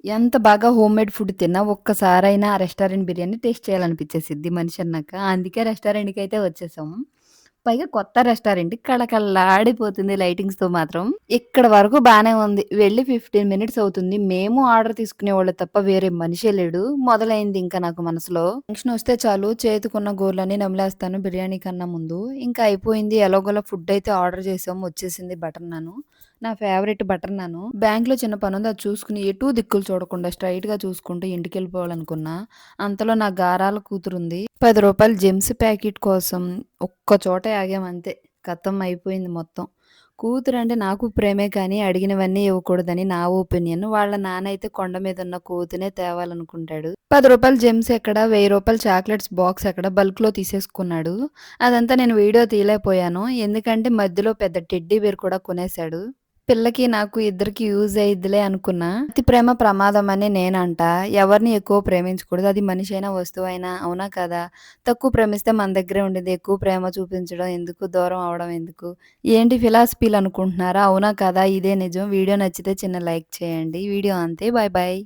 ఎంత బాగా homemade food తిన్నా ఒక్కసారైనా ఆ రెస్టారెంట్ బిర్యానీ టేస్ట్ చేయాలనిపిచ్చేసిద్ది మనిషన్నాక. అందుకే రెస్టారెంట్‌కైతే వచ్చేసాం. పైగా కొత్త రెస్టారెంట్ కళకళలాడిపోతుంది లైటింగ్స్‌తో మాత్రం. ఇక్కడ వరకు బానే ఉంది. వెళ్లి 15 మినిట్స్ అవుతుంది. మేము ఆర్డర్ తీసుకునేవాళ్ళు తప్ప వేరే మనిషే లేడు. మొదలైంది ఇంక నాకు మనసులో. ఫంక్షనొస్తే చాలు చేతికున్న గోర్లన్నీ నమిలేస్తాను బిర్యానీ కన్నా ముందు. ఇంకా అయిపోయింది. ఎలాగోలా ఫుడ్ అయితే ఆర్డర్ చేసాం. వచ్చేసింది బటర్ నాను. నా ఫేవరెట్ బటర్ నాను. బ్యాంక్‌లో చిన్న పనుంది అది చూసుకొని ఎటూ దిక్కులు చూడకుండా స్ట్రెయిట్‌గా చూసుకుంటూ ఇంటికెళ్ళిపోవాలనుకున్నా. అంతలో నా గారాల కూతురుంది. రూ. 10 జెమ్స్ ప్యాకెట్ కోసం ఒక్క చోటే ఆగామంతే. ఖతం అయిపోయింది మొత్తం. కూతురంటే నాకు ప్రేమే కానీ అడిగినవన్నీ ఇవ్వకూడదని నా ఒపీనియన్. వాళ్ళ నాన్నయితే కొండ మీదున్న కోతినే తేవాలనుకుంటాడు. రూ. 10 జెమ్స్ ఎక్కడ, రూ. 1000 చాక్లెట్స్ బాక్స్ ఎక్కడ బల్క్‌లో తీసేసుకున్నాడు. అదంతా నేను వీడియో తీయలేకపోయాను. ఎందుకంటే మధ్యలో పెద్ద టెడ్డీ బేర్ కూడా కొనేశాడు. పిల్లకి, నాకు ఇద్దరికీ యూజ్ అయ్యిద్దిలే అనుకున్నా. అతి ప్రేమ ప్రమాదమని నేనంటా. ఎవరిని ఎక్కువ ప్రేమించకూడదు. అది మనిషైనా, వస్తువైనా. అవునా కాదా? తక్కువ ప్రేమిస్తే మన దగ్గరే ఉండిద్ది. ఎక్కువ ప్రేమ చూపించడం ఎందుకు? దూరం అవ్వడం ఎందుకు? ఏంటి ఫిలాసఫీలనుకుంటున్నారా? అవునా కాదా? ఇదే నిజం. వీడియో నచ్చితే చిన్న లైక్ చేయండి. వీడియో అంతే. Bye bye.